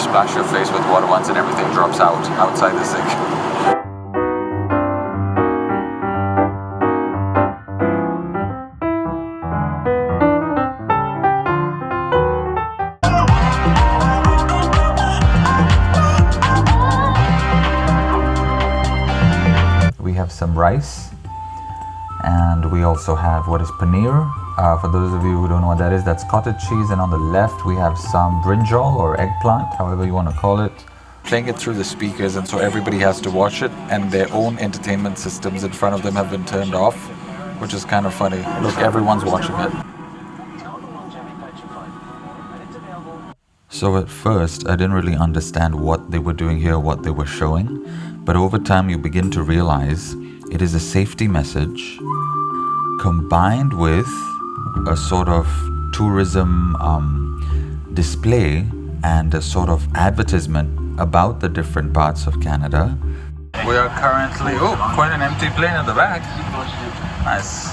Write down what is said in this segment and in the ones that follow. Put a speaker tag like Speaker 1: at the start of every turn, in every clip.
Speaker 1: splash your face with water once and everything drops out outside the sink. We have some rice, and we also have what is paneer. For those of you who don't know what that is, that's cottage cheese, and on the left we have some brinjal or eggplant, however you want to call it. Playing it through the speakers, and so everybody has to watch it, and their own entertainment systems in front of them have been turned off, which is kind of funny. Look, everyone's watching it. So at first, I didn't really understand what they were doing here, what they were showing, but over time you begin to realize it is a safety message combined with a sort of tourism display and a sort of advertisement about the different parts of Canada. We are currently, quite an empty plane at the back. Nice.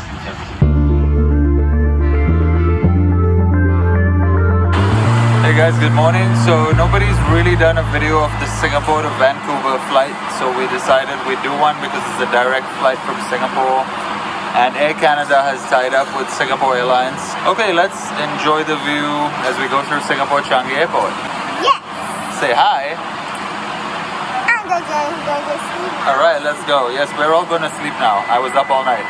Speaker 1: Hey guys, good morning. So nobody's really done a video of the Singapore to Vancouver flight, so we decided we'd do one because it's a direct flight from Singapore. And Air Canada has tied up with Singapore Airlines. Okay, let's enjoy the view as we go through Singapore Changi Airport.
Speaker 2: Yes.
Speaker 1: Say hi.
Speaker 2: I'm going to sleep now.
Speaker 1: All right, let's go. Yes, we're all going to sleep now. I was up all night.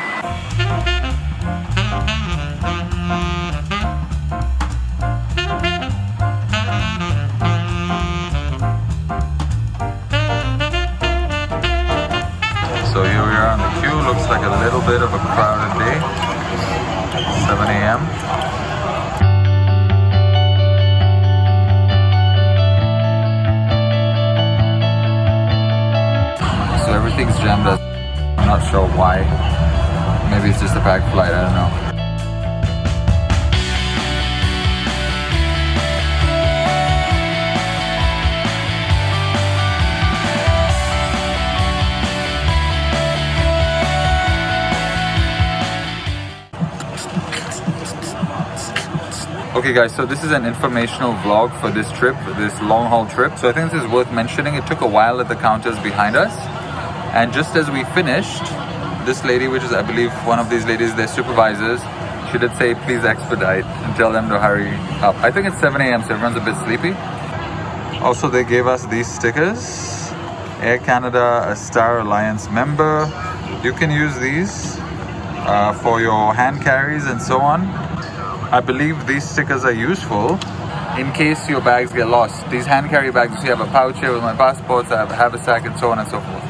Speaker 1: So here we are on the queue. Looks like a little bit of a crowded day. 7 a.m. So everything's jammed up. I'm not sure why. Maybe it's just a packed flight, I don't know. Okay guys, so this is an informational vlog for this trip, this long haul trip. So I think this is worth mentioning. It took a while at the counters behind us. And just as we finished, this lady, which is I believe one of these ladies, their supervisors, she did say please expedite and tell them to hurry up. I think it's 7 a.m. so everyone's a bit sleepy. Also they gave us these stickers. Air Canada, a Star Alliance member. You can use these for your hand carries and so on. I believe these stickers are useful in case your bags get lost. These hand carry bags, you see I have a pouch here with my passports, I have a haversack and so on and so forth.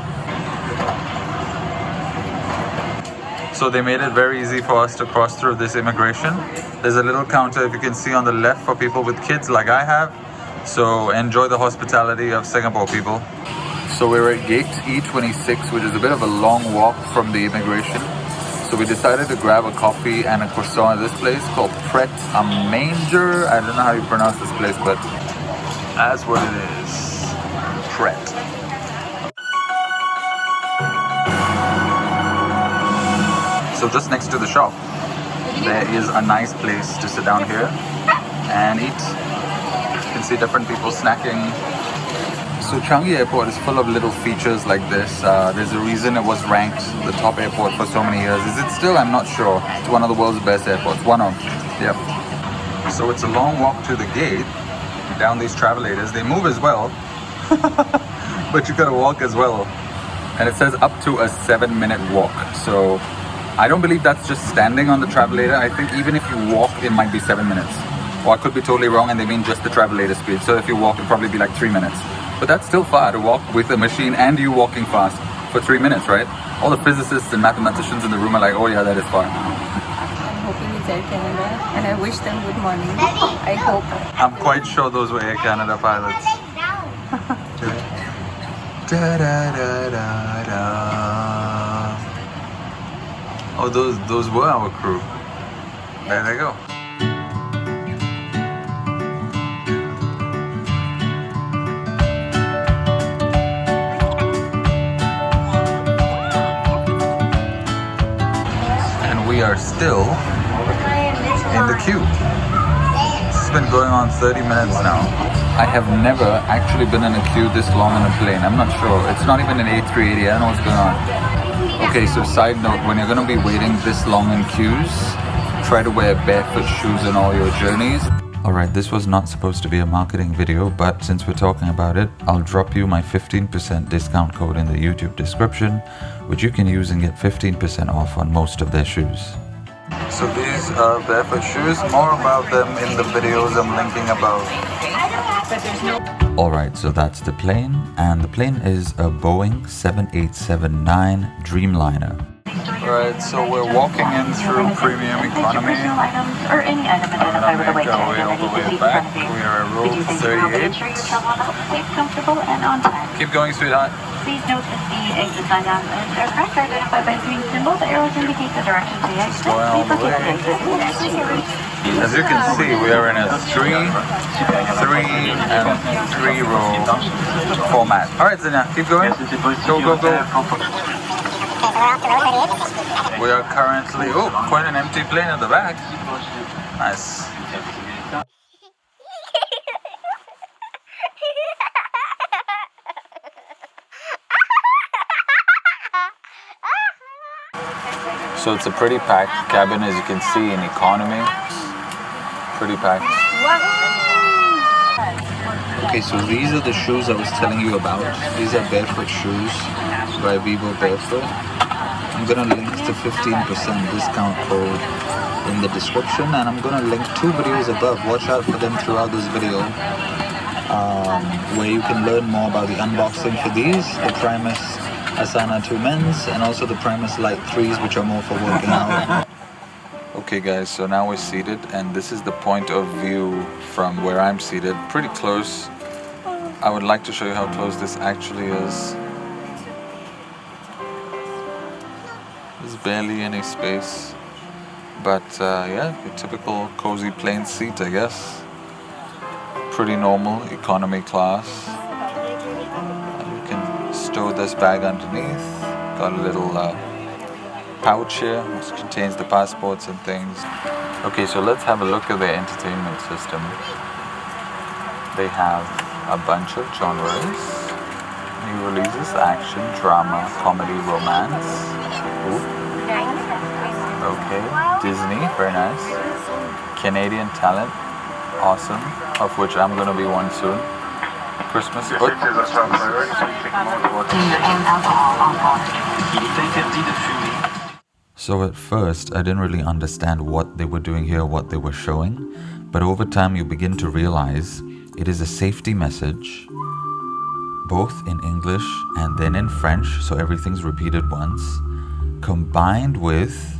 Speaker 1: So they made it very easy for us to cross through this immigration. There's a little counter, if you can see on the left, for people with kids like I have. So enjoy the hospitality of Singapore, people. So we're at gate E26, which is a bit of a long walk from the immigration. So we decided to grab a coffee and a croissant at this place called Pret a Manger. I don't know how you pronounce this place, but that's what it is. Pret. So just next to the shop, there is a nice place to sit down here and eat. You can see different people snacking. So Changi Airport is full of little features like this. There's a reason it was ranked the top airport for so many years. Is it still? I'm not sure. It's one of the world's best airports. One of. Yep. So it's a long walk to the gate, down these travelators. They move as well, but you gotta walk as well. And it says up to a 7-minute walk. So I don't believe that's just standing on the travelator. I think even if you walk, it might be 7 minutes. Or I could be totally wrong and they mean just the travelator speed. So if you walk, it'll probably be like 3 minutes. But that's still far to walk with a machine and you walking fast for 3 minutes, right? All the physicists and mathematicians in the room are like, oh yeah, that is far.
Speaker 3: I'm hoping it's Air Canada and I wish them good morning. I hope.
Speaker 1: I'm quite sure those were Air Canada pilots. Da, da, da, da, da. Oh, those were our crew. There they go. We are still in the queue. been going on 30 minutes now. I have never actually been in a queue this long in a plane. I'm not sure. It's not even an A380. I don't know what's going on. Okay, so side note, when you're going to be waiting this long in queues, try to wear barefoot shoes in all your journeys. Alright, this was not supposed to be a marketing video, but since we're talking about it, I'll drop you my 15% discount code in the YouTube description, which you can use and get 15% off on most of their shoes. So these are barefoot shoes. More about them in the videos I'm linking above. Alright, so that's the plane, and the plane is a Boeing 7879 Dreamliner. Alright, so we're walking in through premium economy.
Speaker 4: Or any item identified with a weight
Speaker 1: Our way all the way back. We are at row 38.
Speaker 4: Safe, comfortable, and on time.
Speaker 1: Keep going, sweetheart.
Speaker 4: Please note that the exit sign on this aircraft are identified by green symbol. The arrows indicate the direction to the exit.
Speaker 1: Going all the way. As you can see, we are in a 3 row format. Alright, Zenya, keep going. Go, go, go. We are currently, oh, quite an empty plane at the back. Nice. So it's a pretty packed cabin, as you can see, in economy. Pretty packed. Okay, so these are the shoes I was telling you about. These are barefoot shoes by Vivo Barefoot. I'm gonna link the 15% discount code in the description, and I'm gonna link 2 videos above. Watch out for them throughout this video, where you can learn more about the unboxing for these, the Primus Asana 2 men's, and also the Primus Light 3s, which are more for working out. Okay guys, so now we're seated, and this is the point of view from where I'm seated, pretty close. I would like to show you how close this actually is. There's barely any space, but yeah, a typical cozy plane seat, I guess. Pretty normal economy class. You can stow this bag underneath. Got a little pouch here, which contains the passports and things. Okay, so let's have a look at their entertainment system. They have a bunch of genres. New releases: action, drama, comedy, romance. Ooh. Okay, Disney, very nice. Canadian talent, awesome, of which I'm gonna be one soon. Christmas. So at first, I didn't really understand what they were doing here, what they were showing, but over time you begin to realize it is a safety message, both in English and then in French, so everything's repeated once, combined with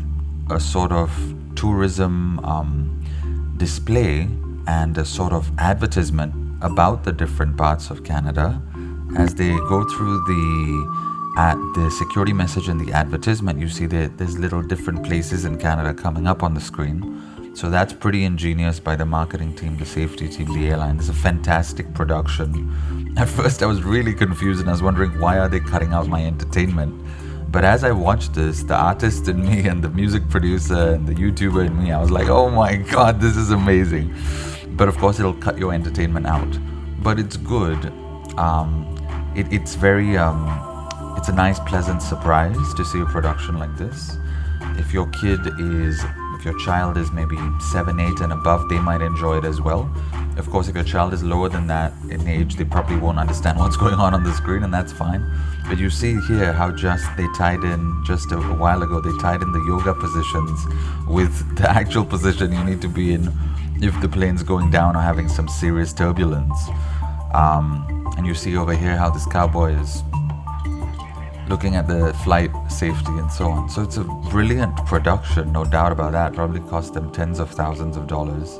Speaker 1: a sort of tourism display and a sort of advertisement about the different parts of Canada. As they go through the security message and the advertisement, you see that there's little different places in Canada coming up on the screen. So that's pretty ingenious by the marketing team, the safety team, the airline. It's a fantastic production. At first I was really confused and I was wondering, why are they cutting out my entertainment? But as I watched this, the artist in me and the music producer and the YouTuber in me, I was like, oh my god, this is amazing. But of course it'll cut your entertainment out. But it's good. It's very, it's a nice pleasant surprise to see a production like this. If your child is maybe 7, 8 and above, they might enjoy it as well. Of course, if your child is lower than that in age, they probably won't understand what's going on the screen, and that's fine. But you see here how they tied in, just a while ago, they tied in the yoga positions with the actual position you need to be in if the plane's going down or having some serious turbulence. And you see over here how this cowboy is looking at the flight safety and so on. So it's a brilliant production, no doubt about that. Probably cost them tens of thousands of dollars.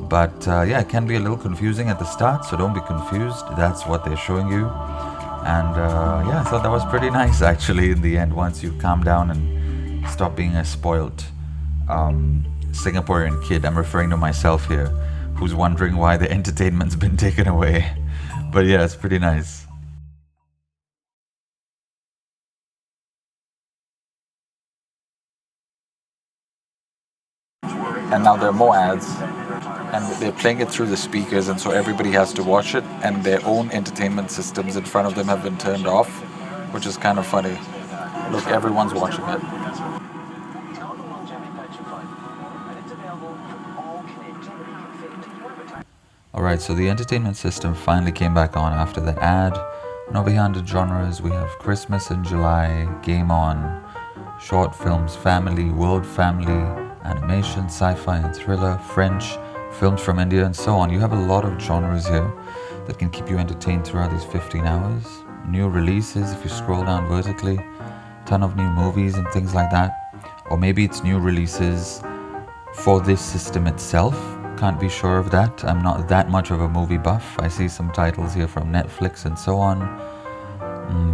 Speaker 1: But yeah, it can be a little confusing at the start, so don't be confused. That's what they're showing you. And yeah, I thought that was pretty nice actually in the end, once you calm down and stop being a spoilt Singaporean kid. I'm referring to myself here, who's wondering why the entertainment's been taken away. But yeah, it's pretty nice. And now there are more ads. and they're playing it through the speakers, and so everybody has to watch it, and their own entertainment systems in front of them have been turned off, which is kind of funny. Look, everyone's watching it. Alright, so the entertainment system finally came back on after the ad. And over here under genres, we have Christmas in July, Game On, short films, family, world family, animation, sci-fi and thriller, French, films from India and so on. You have a lot of genres here that can keep you entertained throughout these 15 hours. New releases, if you scroll down vertically, ton of new movies and things like that. Or maybe it's new releases for this system itself. Can't be sure of that. I'm not that much of a movie buff. I see some titles here from Netflix and so on.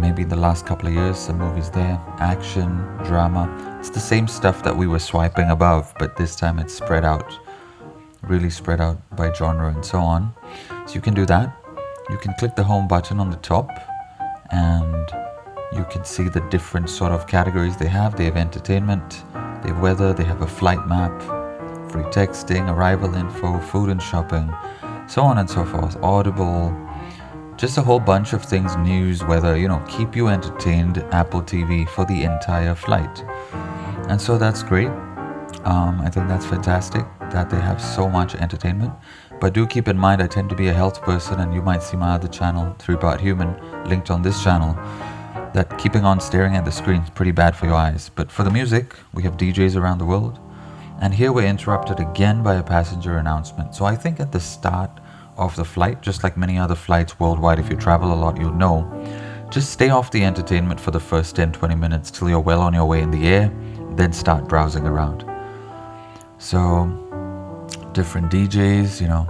Speaker 1: Maybe the last couple of years, some movies there. Action, drama. It's the same stuff that we were swiping above, but this time it's spread out. Really spread out by genre and so on. So you can do that. You can click the home button on the top and you can see the different sort of categories they have. They have entertainment, they have weather, they have a flight map, free texting, arrival info, food and shopping, so on and so forth. Audible, just a whole bunch of things, news, weather, keep you entertained, Apple TV for the entire flight. And so that's great. I think that's fantastic that they have so much entertainment. But do keep in mind, I tend to be a health person, and you might see my other channel, 3-Part Human, linked on this channel, that keeping on staring at the screen is pretty bad for your eyes. But for the music, we have DJs around the world. And here we're interrupted again by a passenger announcement. So I think at the start of the flight, just like many other flights worldwide, if you travel a lot, you'll know, just stay off the entertainment for the first 10-20 minutes till you're well on your way in the air, then start browsing around. So different DJs,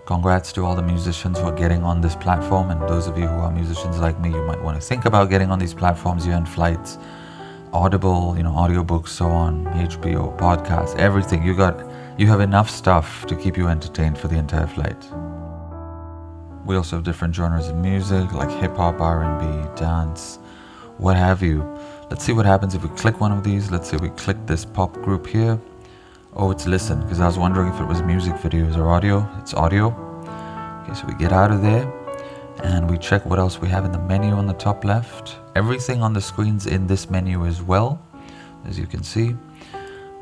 Speaker 1: congrats to all the musicians who are getting on this platform, and those of you who are musicians like me, you might want to think about getting on these platforms. You're in flights. Audible, audiobooks, so on, HBO, podcasts, everything. You have enough stuff to keep you entertained for the entire flight. We also have different genres of music like hip-hop, R&B, dance, what have you. Let's see what happens if we click one of these. Let's say we click this pop group here. Oh, it's listen, because I was wondering if it was music videos or audio. It's audio. Okay, so we get out of there and we check what else we have in the menu on the top left. Everything on the screens in this menu as well, as you can see.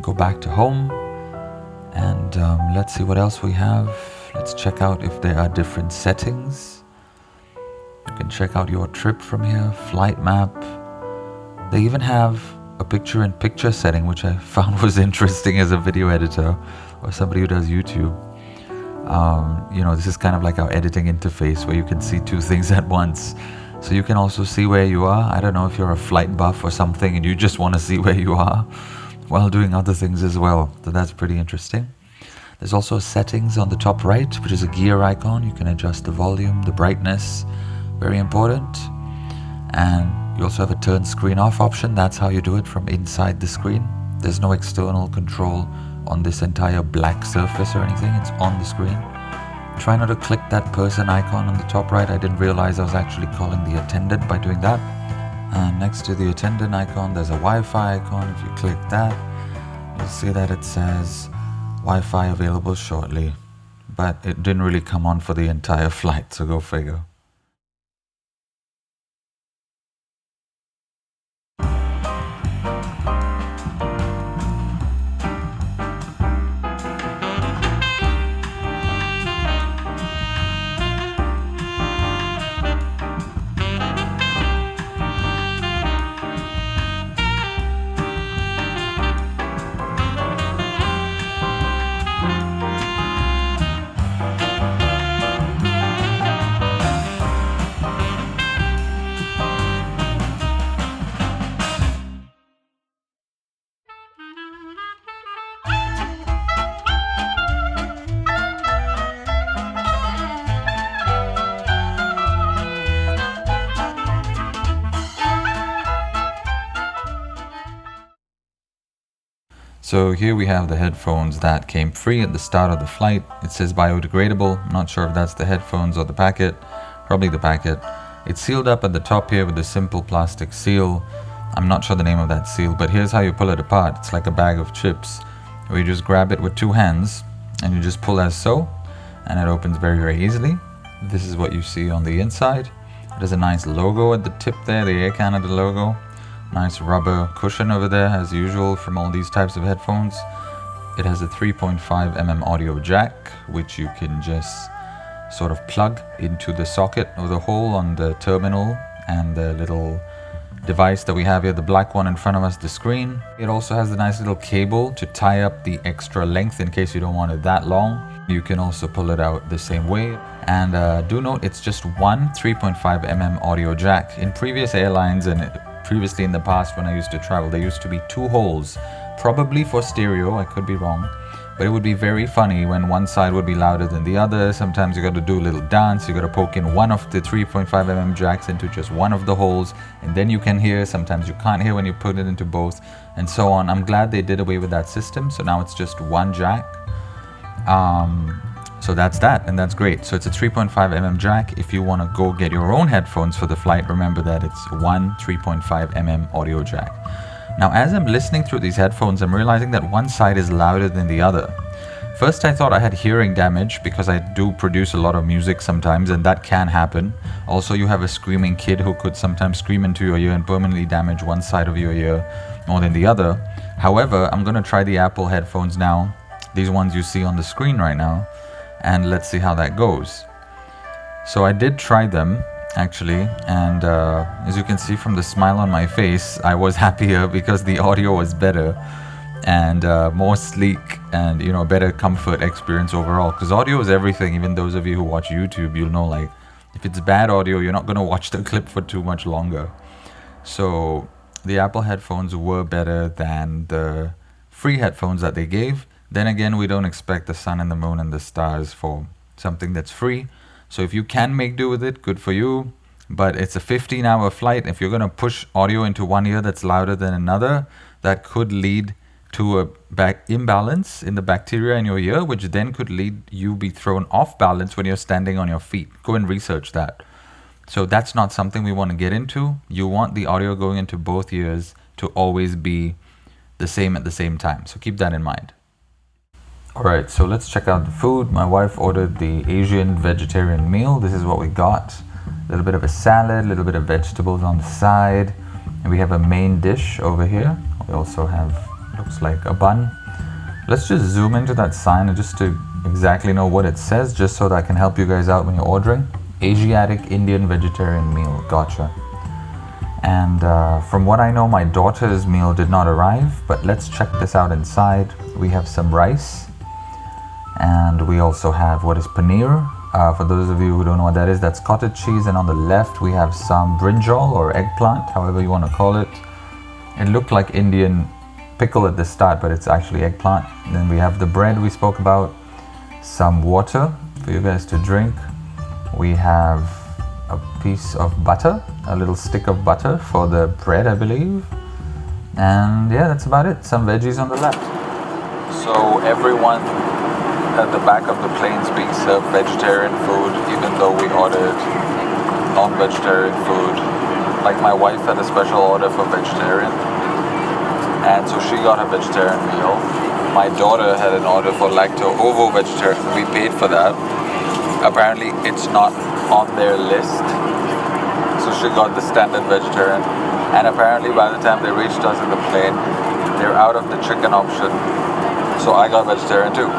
Speaker 1: Go back to home and let's see what else we have. Let's check out if there are different settings. You can check out your trip from here, flight map. They even have a picture-in-picture setting, which I found was interesting as a video editor or somebody who does YouTube. This is kind of like our editing interface where you can see two things at once. So you can also see where you are. I don't know if you're a flight buff or something and you just want to see where you are while doing other things as well. So that's pretty interesting. There's also settings on the top right, which is a gear icon. You can adjust the volume, the brightness, very important. And you also have a turn screen off option. That's how you do it from inside the screen. There's no external control on this entire black surface or anything. It's on the screen. Try not to click that person icon on the top right. I didn't realize I was actually calling the attendant by doing that. And next to the attendant icon, there's a Wi-Fi icon. If you click that, you'll see that it says Wi-Fi available shortly. But it didn't really come on for the entire flight, so go figure. So here we have the headphones that came free at the start of the flight. It says biodegradable. I'm not sure if that's the headphones or the packet. Probably the packet. It's sealed up at the top here with a simple plastic seal. I'm not sure the name of that seal, but here's how you pull it apart. It's like a bag of chips, where you just grab it with two hands and you just pull as so, and it opens very easily. This is what you see on the inside. It has a nice logo at the tip there, the Air Canada logo. Nice rubber cushion over there as usual from all these types of headphones. It has a 3.5mm audio jack, which you can just sort of plug into the socket or the hole on the terminal, and the little device that we have here, the black one in front of us, the screen. It also has a nice little cable to tie up the extra length in case you don't want it that long. You can also pull it out the same way. And do note, it's just one 3.5mm audio jack. In previous airlines and previously in the past when I used to travel, there used to be two holes, probably for stereo, I could be wrong. But it would be very funny when one side would be louder than the other. Sometimes you got to do a little dance. You got to poke in one of the 3.5mm jacks into just one of the holes, and then you can hear. Sometimes you can't hear when you put it into both, and so on. I'm glad they did away with that system. So now it's just one jack. So that's that, and that's great. So it's a 3.5mm jack. If you want to go get your own headphones for the flight, remember that it's one 3.5mm audio jack. Now, as I'm listening through these headphones, I'm realizing that one side is louder than the other. First, I thought I had hearing damage because I do produce a lot of music sometimes, and that can happen. Also, you have a screaming kid who could sometimes scream into your ear and permanently damage one side of your ear more than the other. However, I'm going to try the Apple headphones now, these ones you see on the screen right now, and let's see how that goes. So I did try them, actually, and as you can see from the smile on my face, I was happier because the audio was better and more sleek, and you know, better comfort experience overall, because audio is everything. Even those of you who watch YouTube, you'll know, like, if it's bad audio, you're not going to watch the clip for too much longer. So the Apple headphones were better than the free headphones that they gave. Then again, we don't expect the sun and the moon and the stars for something that's free. So if you can make do with it, good for you. But it's a 15-hour flight. If you're going to push audio into one ear that's louder than another, that could lead to a imbalance in the bacteria in your ear, which then could lead you be thrown off balance when you're standing on your feet. Go and research that. So that's not something we want to get into. You want the audio going into both ears to always be the same at the same time. So keep that in mind. Alright, so let's check out the food. My wife ordered the Asian vegetarian meal. This is what we got. A little bit of a salad, a little bit of vegetables on the side. And we have a main dish over here. We also have, looks like a bun. Let's just zoom into that sign just to exactly know what it says, just so that I can help you guys out when you're ordering. Asiatic Indian vegetarian meal, gotcha. And from what I know, my daughter's meal did not arrive, but let's check this out inside. We have some rice. And we also have what is paneer. For those of you who don't know what that is, that's cottage cheese. And on the left, we have some brinjal or eggplant, however you want to call it. It looked like Indian pickle at the start, but it's actually eggplant. And then we have the bread we spoke about, some water for you guys to drink. We have a piece of butter, a little stick of butter for the bread, I believe. And yeah, that's about it. Some veggies on the left. So everyone at the back of the plane's being served vegetarian food, even though we ordered non-vegetarian food. Like my wife had a special order for vegetarian, and so she got a vegetarian meal. My daughter had an order for lacto-ovo vegetarian. We paid for that. Apparently it's not on their list, so she got the standard vegetarian. And apparently by the time they reached us in the plane, they're out of the chicken option, so I got vegetarian too.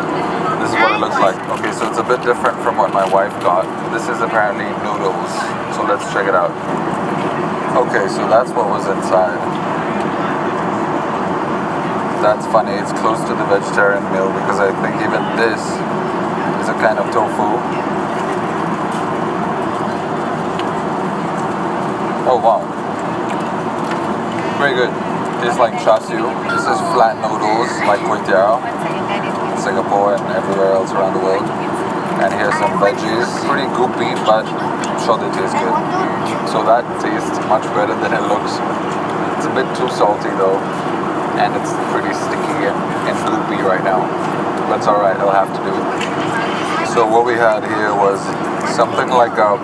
Speaker 1: This is what it looks like. Okay, so it's a bit different from what my wife got. This is apparently noodles, so let's check it out. Okay, so that's what was inside. That's funny, it's close to the vegetarian meal because I think even this is a kind of tofu. Oh wow. Very good. Tastes like char siu. This is flat noodles like kway teow. Singapore and everywhere else around the world. And here's some veggies. Pretty goopy, but I'm sure they taste good. So that tastes much better than it looks. It's a bit too salty though, and it's pretty sticky and goopy right now. That's alright, it'll have to do. So what we had here was something like a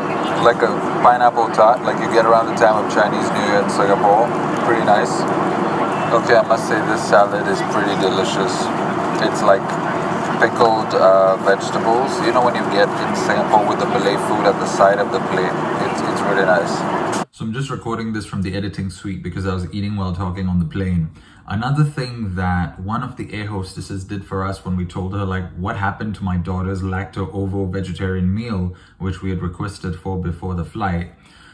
Speaker 1: pineapple tart, like you get around the time of Chinese New Year in Singapore. Pretty nice. Okay, I must say this salad is pretty delicious. It's like pickled vegetables. You know when you get in Singapore with the Malay food at the side of the plate, it's really nice. So I'm just recording this from the editing suite because I was eating while talking on the plane. Another thing that one of the air hostesses did for us when we told her like what happened to my daughter's lacto-ovo vegetarian meal, which we had requested for before the flight.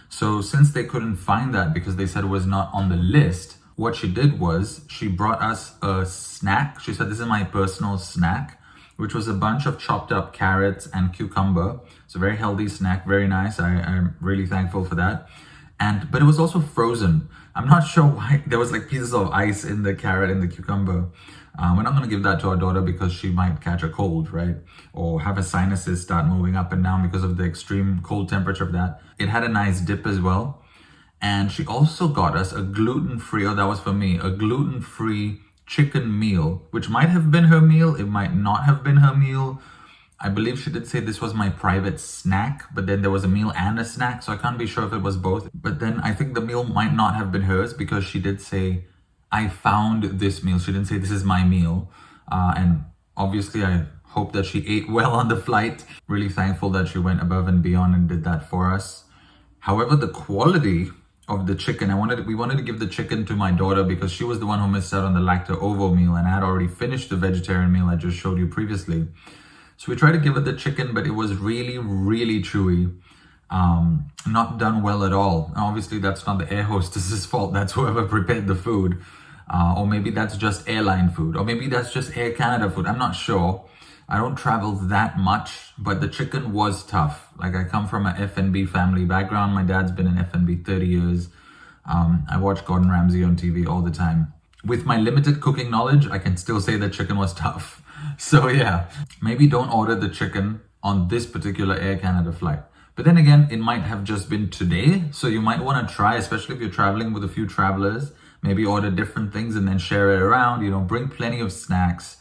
Speaker 1: So since they couldn't find that because they said it was not on the list, what she did was she brought us a snack. She said, this is my personal snack, which was a bunch of chopped up carrots and cucumber. It's a very healthy snack, very nice. I'm really thankful for that. But it was also frozen. I'm not sure why there was like pieces of ice in the carrot and the cucumber. We're not going to give that to our daughter because she might catch a cold, right? Or have her sinuses start moving up and down because of the extreme cold temperature of that. It had a nice dip as well. And she also got us a gluten-free, oh, that was for me, a gluten-free chicken meal, which might have been her meal. It might not have been her meal. I believe she did say this was my private snack, but then there was a meal and a snack, so I can't be sure if it was both. But then I think the meal might not have been hers because she did say, I found this meal. She didn't say this is my meal. And obviously I hope that she ate well on the flight. Really thankful that she went above and beyond and did that for us. However, the quality of the chicken, we wanted to give the chicken to my daughter because she was the one who missed out on the lacto-ovo meal, and I had already finished the vegetarian meal I just showed you previously. So we tried to give her the chicken, but it was really, really chewy. Not done well at all. And obviously, that's not the air hostess's fault. That's whoever prepared the food. Or maybe that's just airline food. Or maybe that's just Air Canada food. I'm not sure. I don't travel that much, but the chicken was tough. Like I come from an F&B family background. My dad's been in F&B 30 years. I watch Gordon Ramsay on TV all the time. With my limited cooking knowledge, I can still say the chicken was tough. So yeah, maybe don't order the chicken on this particular Air Canada flight. But then again, it might have just been today. So you might want to try, especially if you're traveling with a few travelers, maybe order different things and then share it around, bring plenty of snacks.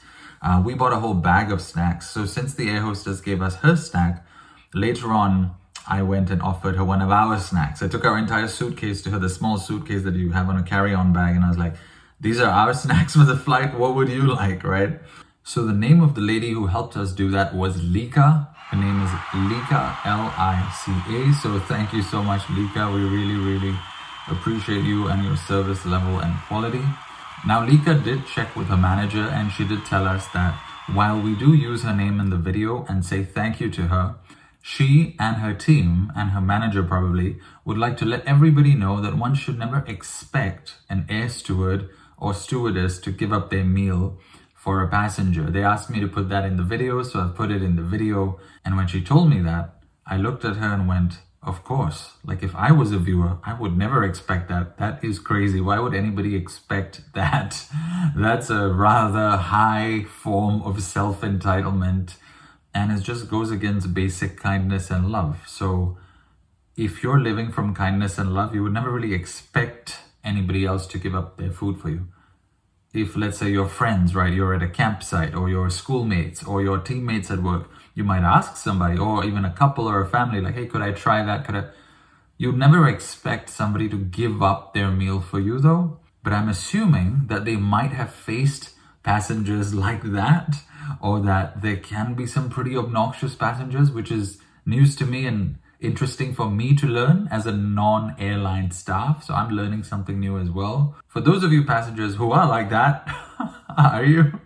Speaker 1: We bought a whole bag of snacks. So since the air hostess gave us her snack, later on, I went and offered her one of our snacks. I took our entire suitcase to her, the small suitcase that you have on a carry-on bag. And I was like, these are our snacks for the flight. What would you like, right? So the name of the lady who helped us do that was Lica. Her name is Lica, L-I-C-A. So thank you so much, Lica. We really, really appreciate you and your service level and quality. Now, Lica did check with her manager and she did tell us that while we do use her name in the video and say thank you to her, she and her team and her manager probably would like to let everybody know that one should never expect an air steward or stewardess to give up their meal for a passenger. They asked me to put that in the video, so I've put it in the video. And when she told me that, I looked at her and went, of course. Like if I was a viewer, I would never expect that. That is crazy. Why would anybody expect that? That's a rather high form of self-entitlement. And it just goes against basic kindness and love. So if you're living from kindness and love, you would never really expect anybody else to give up their food for you. If, let's say, your friends, right, you're at a campsite, or your schoolmates, or your teammates at work, you might ask somebody, or even a couple or a family, like, hey, could I try that? You'd never expect somebody to give up their meal for you, though. But I'm assuming that they might have faced passengers like that, or that there can be some pretty obnoxious passengers, which is news to me and interesting for me to learn as a non-airline staff. So I'm learning something new as well. For those of you passengers who are like that, are you?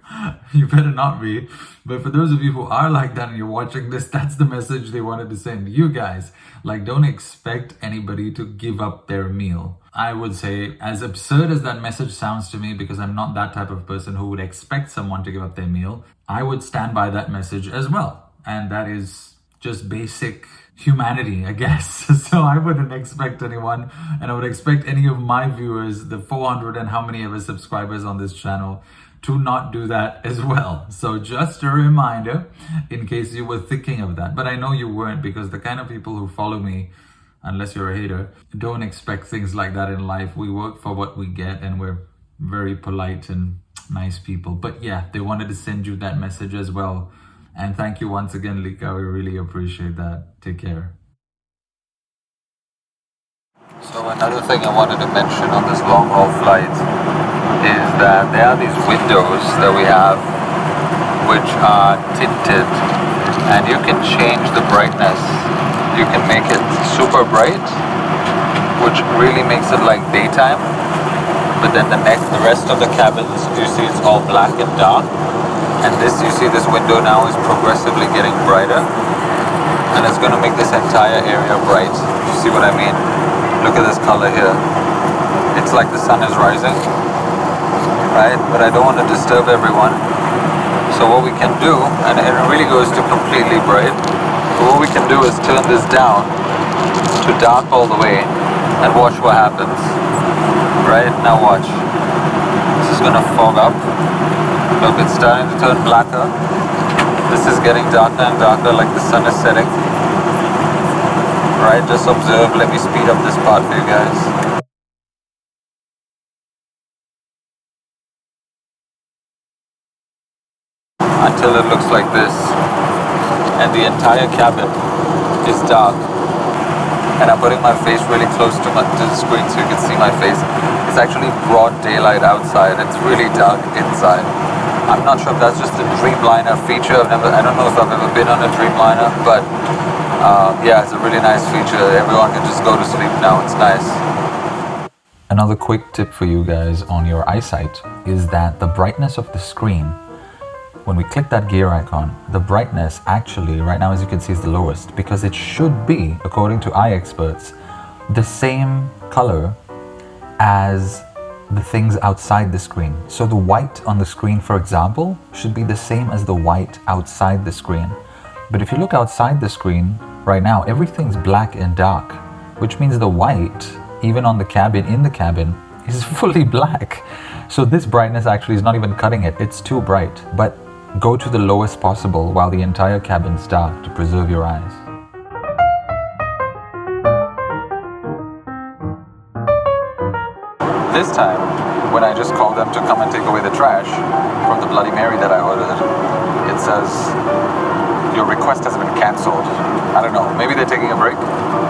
Speaker 1: You better not be. But for those of you who are like that and you're watching this, that's the message they wanted to send you guys. Like, don't expect anybody to give up their meal. I would say, as absurd as that message sounds to me, because I'm not that type of person who would expect someone to give up their meal, I would stand by that message as well. And that is just basic humanity, I guess. So I wouldn't expect anyone, and I would expect any of my viewers, the 400 and how many of us subscribers on this channel, to not do that as well. So just a reminder, in case you were thinking of that. But I know you weren't, because the kind of people who follow me, unless you're a hater, don't expect things like that in life. We work for what we get, and we're very polite and nice people. But yeah, they wanted to send you that message as well. And thank you once again, Lica. We really appreciate that. Take care. So another thing I wanted to mention on this long haul flight is that there are these windows that we have which are tinted, and you can change the brightness. You can make it super bright, which really makes it like daytime. But then the rest of the cabins, you see it's all black and dark. And this, you see this window now is progressively getting brighter. And it's going to make this entire area bright. You see what I mean? Look at this color here. It's like the sun is rising, right? But I don't want to disturb everyone. So what we can do, and it really goes to completely bright, but what we can do is turn this down to dark all the way and watch what happens. Right, now watch. This is gonna fog up. Look, it's starting to turn blacker. This is getting darker and darker, like the sun is setting. Right, just observe. Let me speed up this part for you guys. Until it looks like this. And the entire cabin is dark. And I'm putting my face really close to the screen so you can see my face. It's actually broad daylight outside. It's really dark inside. I'm not sure if that's just a Dreamliner feature. I don't know if I've ever been on a Dreamliner, but yeah, it's a really nice feature. Everyone can just go to sleep now. It's nice. Another quick tip for you guys on your eyesight is that the brightness of the screen, when we click that gear icon, the brightness actually, right now as you can see, is the lowest because it should be, according to eye experts, the same color as the things outside the screen. So the white on the screen, for example, should be the same as the white outside the screen. But if you look outside the screen, right now, everything's black and dark, which means the white, even on the cabin, in the cabin, is fully black. So this brightness actually is not even cutting it. It's too bright. But go to the lowest possible while the entire cabin's dark to preserve your eyes. This time, when I just called them to come and take away the trash from the Bloody Mary that I ordered, it says, your request has been cancelled. I don't know, maybe they're taking a break.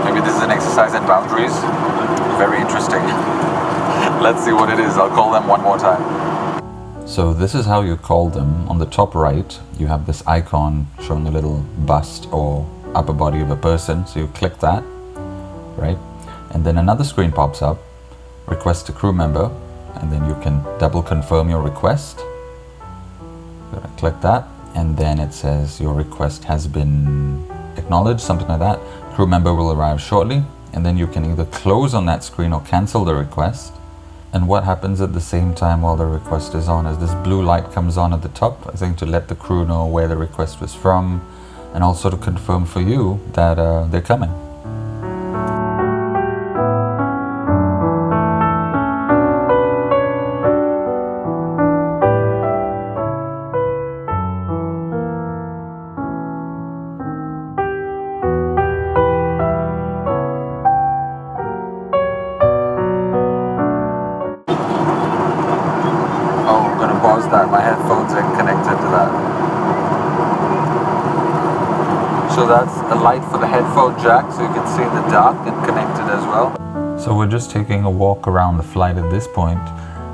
Speaker 1: Maybe this is an exercise in boundaries. Very interesting. Let's see what it is. I'll call them one more time. So this is how you call them. On the top right, you have this icon showing a little bust or upper body of a person. So you click that, right? And then another screen pops up, request a crew member, and then you can double confirm your request. You're gonna click that, and then it says your request has been acknowledged, something like that. Crew member will arrive shortly, and then you can either close on that screen or cancel the request. And what happens at the same time while the request is on is this blue light comes on at the top, I think to let the crew know where the request was from, and also to confirm for you that they're coming. That my headphones are connected to that. So that's a light for the headphone jack, so you can see in the dark and connected as well. So we're just taking a walk around the flight at this point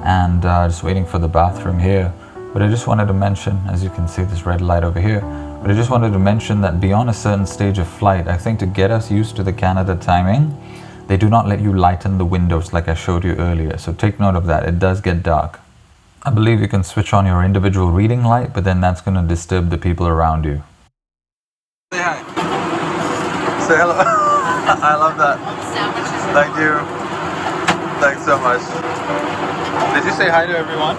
Speaker 1: and just waiting for the bathroom here. But I just wanted to mention, as you can see this red light over here, but I just wanted to mention that beyond a certain stage of flight, I think to get us used to the Canada timing, they do not let you lighten the windows like I showed you earlier. So take note of that. It does get dark. I believe you can switch on your individual reading light, but then that's going to disturb the people around you. Say hi. Say hello. I love that. Thank you. Thanks so much. Did you say hi to everyone?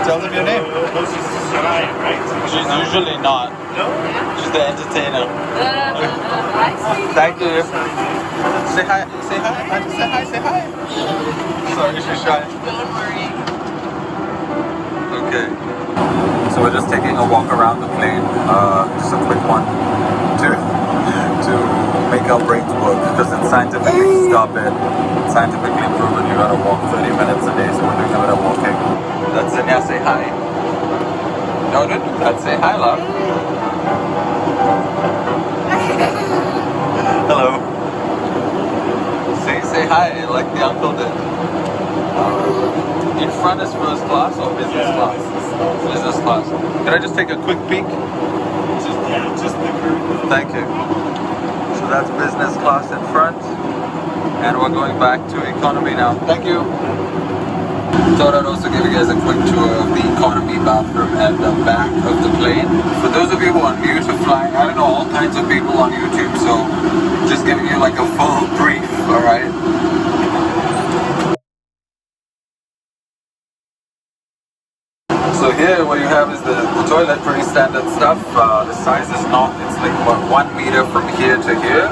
Speaker 1: Tell them your name. She's shy, right? She's usually not. No? She's the entertainer. Thank you. Say hi. Say hi. Say hi. Say hi. Sorry, she's shy. Don't worry. Okay. So we're just taking a walk around the plane. Just a quick one to make our brains work, because it's scientifically scientifically proven you gotta walk 30 minutes a day. So we're doing a bit of walking. That's it. Now say hi. No, don't do that. Say hi, love. Hello. Say hi, like the uncle did. In front is first class or business class. Can I just take a quick peek?
Speaker 5: Just the curtain.
Speaker 1: Thank you. So that's business class in front, and we're going back to economy now. Thank you. Thought I'd also give you guys a quick tour of the economy bathroom at the back of the plane. For those of you who are new to flying, I don't know, all kinds of people on YouTube, so just giving you like a full brief, alright? So here what you have is the toilet, pretty standard stuff. The size is not, it's like about 1 meter from here to here,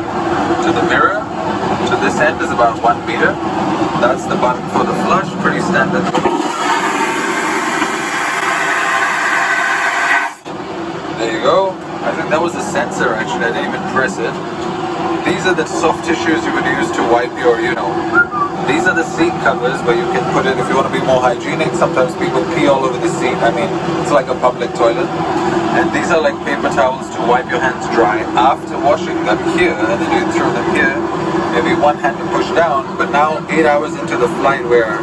Speaker 1: to the mirror. To this end is about 1 meter. That's the button for the flush, pretty standard. There you go. I think that was a sensor actually, I didn't even press it. These are the soft tissues you would use to wipe your, these are the seat covers where you can put it if you want to be more hygienic. Sometimes people pee all over the seat. I mean, it's like a public toilet. And these are like paper towels to wipe your hands dry after washing them here. And then you throw them here. Maybe one hand to push down. But now 8 hours into the flight, we're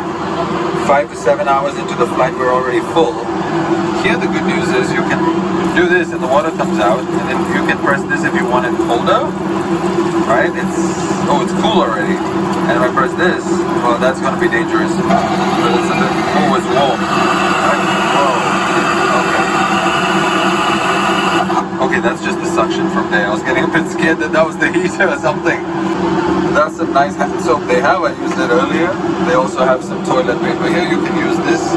Speaker 1: 5 to 7 hours into the flight, we're already full. Here the good news is you can do this and the water comes out. And then you can press this if you want it colder. Right? It's cool already. And if I press this, well, that's going to be dangerous. But it's a bit, it's warm. Right? Whoa. Okay, that's just the suction from there. I was getting a bit scared that was the heater or something. That's some nice hand soap they have. I used it earlier. They also have some toilet paper here. You can use this.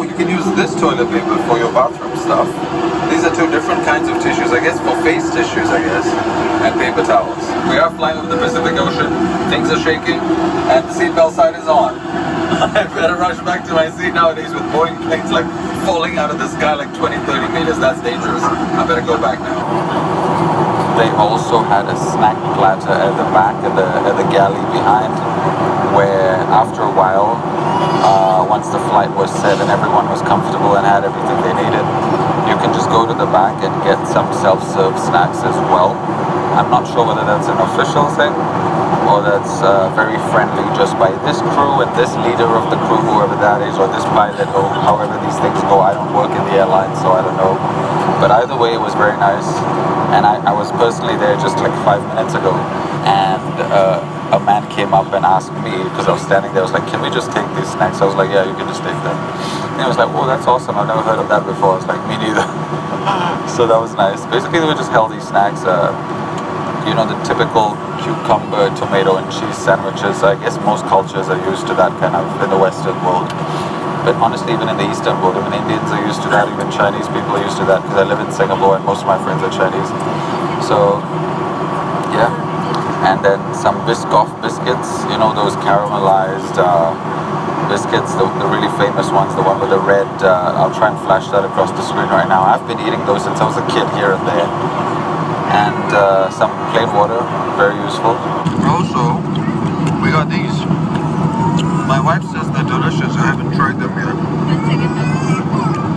Speaker 1: You can use this toilet paper for your bathroom stuff. These are two different kinds of tissues, I guess, for face tissues, I guess, and paper towels. We are flying over the Pacific Ocean. Things are shaking, and the seatbelt sign is on. I better rush back to my seat nowadays with Boeing planes like falling out of the sky like 20, 30 meters. That's dangerous. I better go back now. They also had a snack platter at the back, at the galley behind, where after a while, once the flight was set and everyone was comfortable and had everything they needed, you can just go to the back and get some self-serve snacks as well. I'm not sure whether that's an official thing or that's very friendly just by this crew and this leader of the crew, whoever that is, or this pilot, or however these things go. I don't work in the airline, so I don't know. But either way, it was very nice. And I was personally there just like 5 minutes ago, and a man came up and asked me, because I was standing there, I was like, can we just take these snacks? I was like, yeah, you can just take them. And he was like, oh, that's awesome, I've never heard of that before. I was like, me neither. So that was nice. Basically, they were just healthy snacks. The typical cucumber, tomato, and cheese sandwiches. I guess most cultures are used to that kind of in the Western world. But honestly, even in the Eastern world, even Indians are used to that, even Chinese people are used to that, because I live in Singapore and most of my friends are Chinese. So, yeah. And then some Biscoff biscuits, those caramelized biscuits, the really famous ones, the one with the red, I'll try and flash that across the screen right now. I've been eating those since I was a kid, here and there. And some plain water, very useful. Also, we got these. My wife says they're delicious. I haven't tried them yet.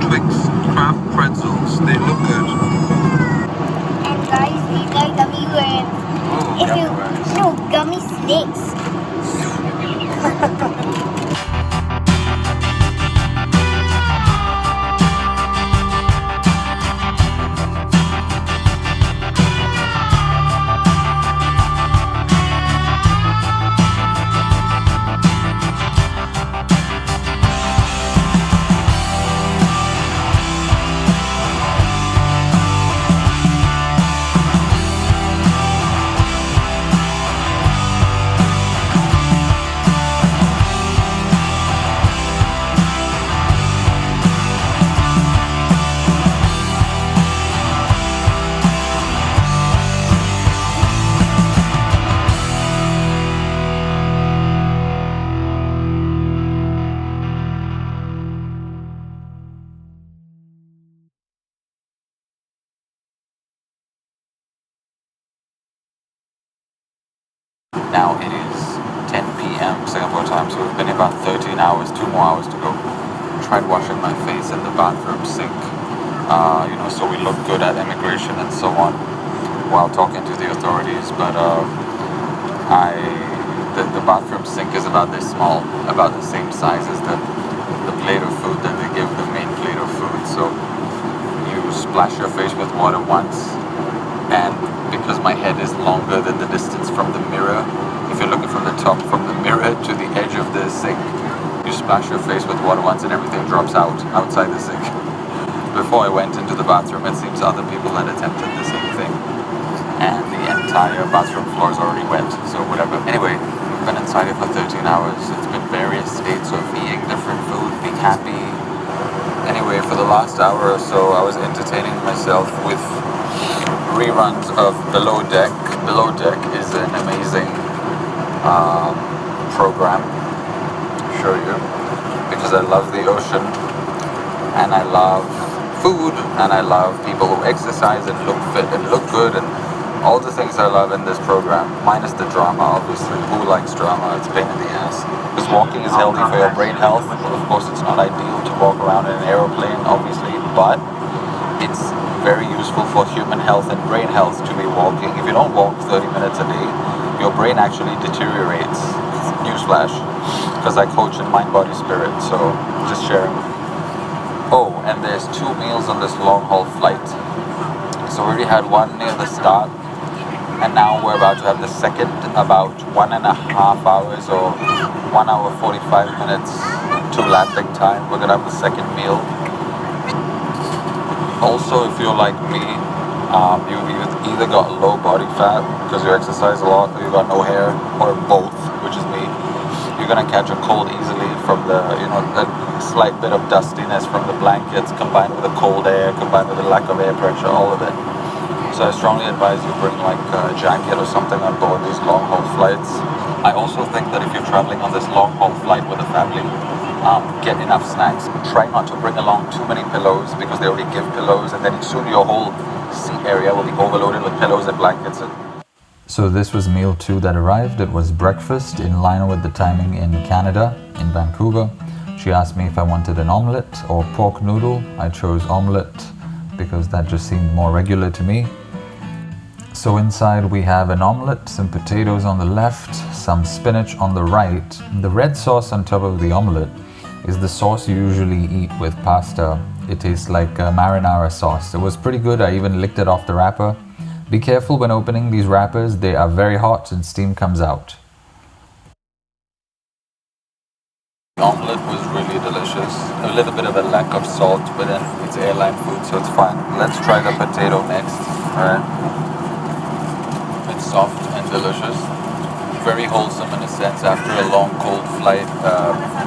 Speaker 1: Twix craft pretzels. They look good.
Speaker 2: And guys, these are gummy worms.
Speaker 1: Oh,
Speaker 2: Gummy snakes.
Speaker 1: Now it is 10 p.m. Singapore time, so we've been here about 13 hours, 2 more hours to go. Tried washing my face in the bathroom sink, so we look good at immigration and so on while talking to the authorities. But the bathroom sink is about this small, about the same size as the plate of food that they give, the main plate of food. So splash your face with water once, and because my head is longer than the distance from the mirror, if you're looking from the top, from the mirror to the edge of the sink, you splash your face with water once and everything drops out outside the sink. Before I went into the bathroom, it seems other people had attempted the same thing, and the entire bathroom floor is already wet, so whatever. Anyway, we've been inside here for 13 hours. It's been various states of eating different food, being happy. Anyway, for the last hour or so, I was entertaining myself with reruns of Below Deck. Below Deck is an amazing program, I'll show you, because I love the ocean, and I love food, and I love people who exercise and look fit and look good, and all the things I love in this program, minus the drama, obviously. Who likes drama? It's a pain in the ass. Because walking is healthy for your brain health. Of course, it's not ideal to walk around in an aeroplane, obviously, but it's very useful for human health and brain health to be walking. If you don't walk 30 minutes a day, your brain actually deteriorates. Newsflash. Because I coach in mind, body, spirit, so just sharing. Oh, and there's 2 meals on this long haul flight. So we already had one near the start, and now we're about to have the second, about 1.5 hours or 1 hour 45 minutes to landing time. We're gonna have the second meal. Also, if you're like me, you've either got low body fat because you exercise a lot, or you got no hair, or both, which is me. You're gonna catch a cold easily from the, the slight bit of dustiness from the blankets, combined with the cold air, combined with the lack of air pressure, all of it. So I strongly advise you bring like a jacket or something on board these long haul flights. I also think that if you're traveling on this long haul flight with a family, get enough snacks. Try not to bring along too many pillows, because they already give pillows, and then soon your whole seat area will be overloaded with pillows and blankets. So this was meal 2 that arrived. It was breakfast in line with the timing in Canada, in Vancouver. She asked me if I wanted an omelette or pork noodle. I chose omelette because that just seemed more regular to me. So inside we have an omelette, some potatoes on the left, some spinach on the right. The red sauce on top of the omelette is the sauce you usually eat with pasta. It tastes like marinara sauce. It was pretty good. I even licked it off the wrapper. Be careful when opening these wrappers. They are very hot and steam comes out. The omelette was really delicious. A little bit of a lack of salt, but then it's airline food, so it's fine. Let's try the potato next. Alright. It's soft and delicious. Very wholesome in a sense after a long cold flight.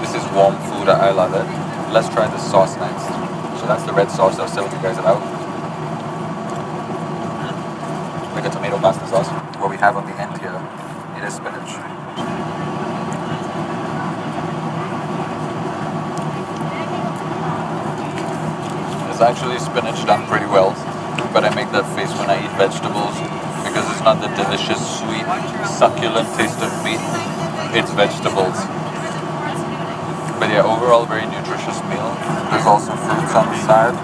Speaker 1: This is warm food. I love it. Let's try the sauce next. So that's the red sauce I was telling you guys about. Like a tomato pasta sauce. What we have on the end here, it is spinach. It's actually spinach done pretty well, but I make that face when I eat vegetables because it's not the delicious, sweet, succulent taste of meat, it's vegetables. But yeah, overall very nutritious meal. There's also fruits on the side.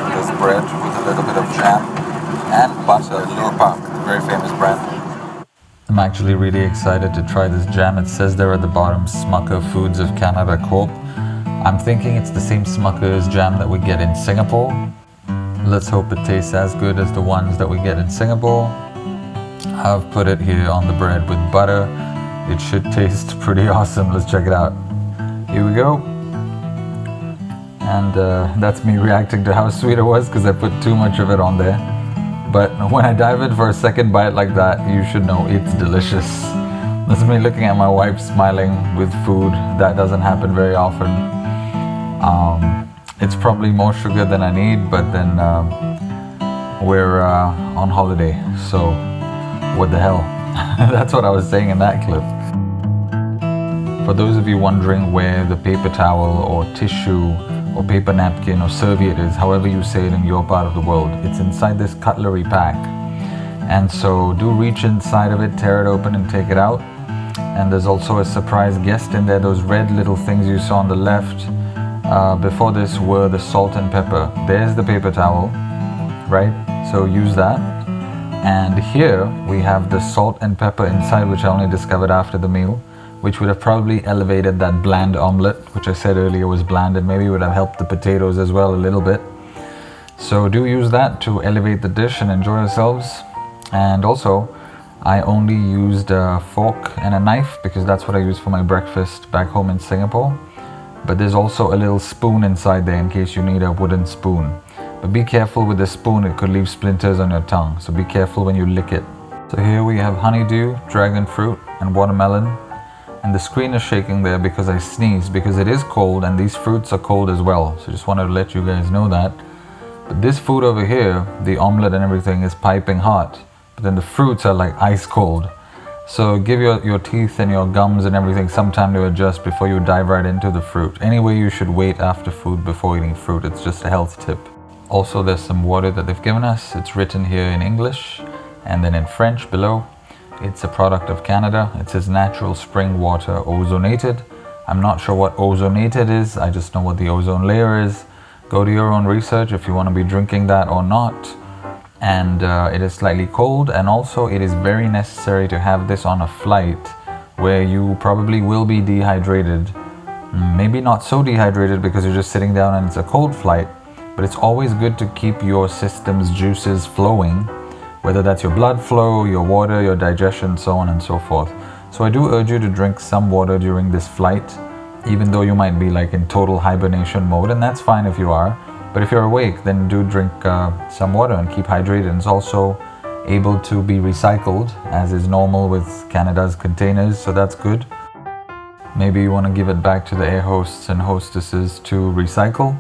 Speaker 1: There's bread with a little bit of jam and butter, Lica, very famous brand. I'm actually really excited to try this jam. It says there at the bottom, Smucker Foods of Canada Corp. I'm thinking it's the same Smucker's jam that we get in Singapore. Let's hope it tastes as good as the ones that we get in Singapore. I've put it here on the bread with butter. It should taste pretty awesome. Let's check it out. Here we go. And that's me reacting to how sweet it was because I put too much of it on there. But when I dive in for a second bite like that, you should know it's delicious. That's me looking at my wife smiling with food. That doesn't happen very often. It's probably more sugar than I need, but then we're on holiday, so what the hell? That's what I was saying in that clip. For those of you wondering where the paper towel or tissue or paper napkin or serviette is, however you say it in your part of the world, it's inside this cutlery pack. And so do reach inside of it, tear it open and take it out. And there's also a surprise guest in there. Those red little things you saw on the left before this were the salt and pepper. There's the paper towel, right? So use that. And here we have the salt and pepper inside, which I only discovered after the meal, which would have probably elevated that bland omelette, which I said earlier was bland, and maybe would have helped the potatoes as well a little bit. So do use that to elevate the dish and enjoy yourselves. And also, I only used a fork and a knife because that's what I use for my breakfast back home in Singapore. But there's also a little spoon inside there in case you need a wooden spoon. But be careful with the spoon, it could leave splinters on your tongue, so be careful when you lick it. So here we have honeydew, dragon fruit and watermelon. And the screen is shaking there because I sneezed, because it is cold and these fruits are cold as well. So just wanted to let you guys know that. But this food over here, the omelette and everything, is piping hot. But then the fruits are like ice cold. So give your teeth and your gums and everything some time to adjust before you dive right into the fruit. Anyway, you should wait after food before eating fruit. It's just a health tip. Also, there's some water that they've given us. It's written here in English and then in French below. It's a product of Canada. It says natural spring water, ozonated. I'm not sure what ozonated is. I just know what the ozone layer is. Go do your own research if you want to be drinking that or not. And it is slightly cold, and also it is very necessary to have this on a flight where you probably will be dehydrated. Maybe not so dehydrated because you're just sitting down and it's a cold flight, but it's always good to keep your system's juices flowing, whether that's your blood flow, your water, your digestion, so on and so forth. So I do urge you to drink some water during this flight, even though you might be like in total hibernation mode, and that's fine if you are. But if you're awake, then do drink some water and keep hydrated. It's also able to be recycled, as is normal with Canada's containers, so that's good. Maybe you want to give it back to the air hosts and hostesses to recycle.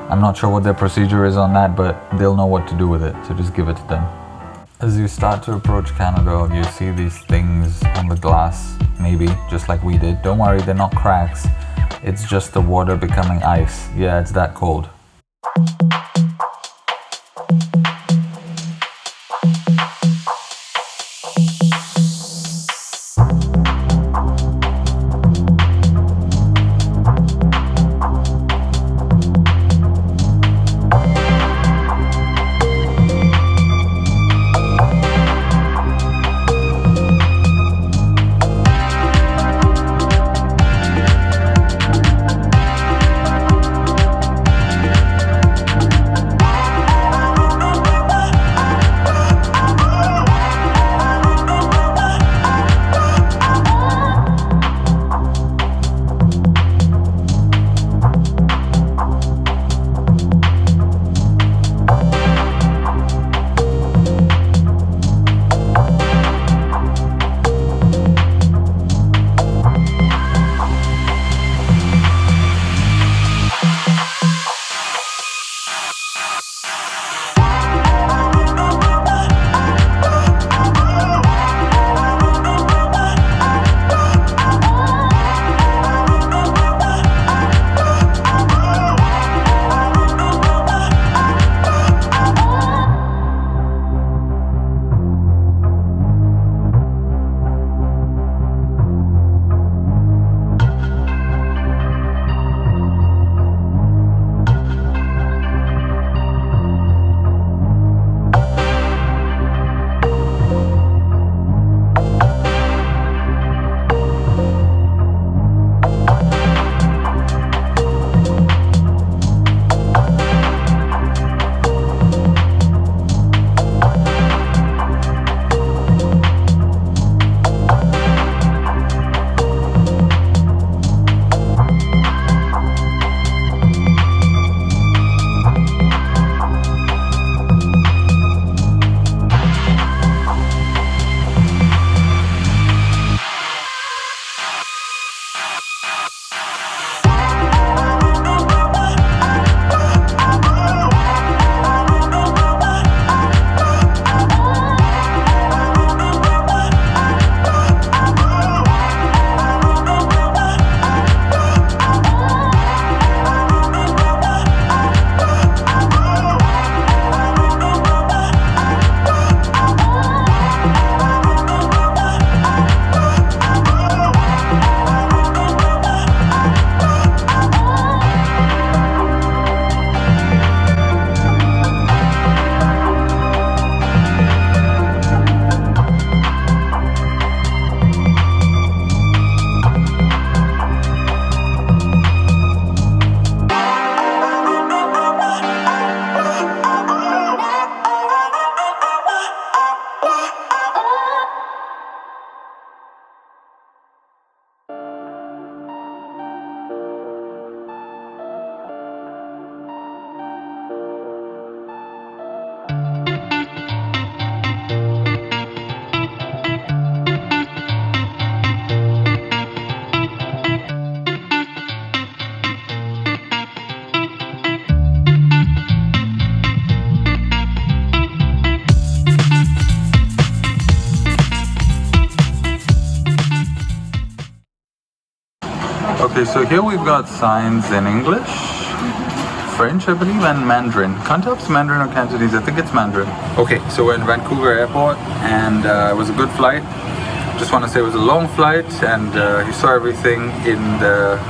Speaker 1: I'm not sure what their procedure is on that, but they'll know what to do with it, so just give it to them. As you start to approach Canada, you see these things on the glass, maybe, just like we did. Don't worry, they're not cracks. It's just the water becoming ice. Yeah, it's that cold. Okay, so here we've got signs in English, French, I believe, and Mandarin. Can't tell if it's Mandarin or Cantonese. I think it's Mandarin. Okay, so we're in Vancouver Airport, and it was a good flight. Just want to say it was a long flight, and you saw everything in the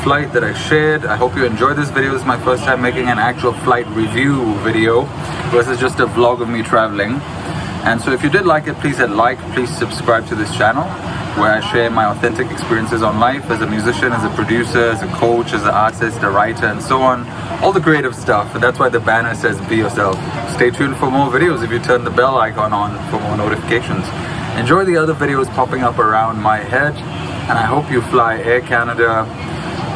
Speaker 1: flight that I shared. I hope you enjoyed this video. This is my first time making an actual flight review video versus just a vlog of me traveling. And so if you did like it, please hit like, please subscribe to this channel where I share my authentic experiences on life as a musician, as a producer, as a coach, as an artist, a writer, and so on. All the creative stuff, and that's why the banner says be yourself. Stay tuned for more videos if you turn the bell icon on for more notifications. Enjoy the other videos popping up around my head, and I hope you fly Air Canada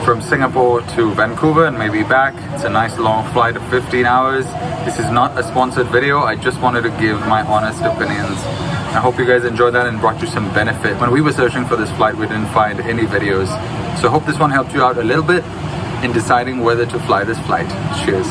Speaker 1: from Singapore to Vancouver and maybe back. It's a nice long flight of 15 hours. This is not a sponsored video. I just wanted to give my honest opinions. I hope you guys enjoyed that and brought you some benefit. When we were searching for this flight, we didn't find any videos. So I hope this one helped you out a little bit in deciding whether to fly this flight. Cheers.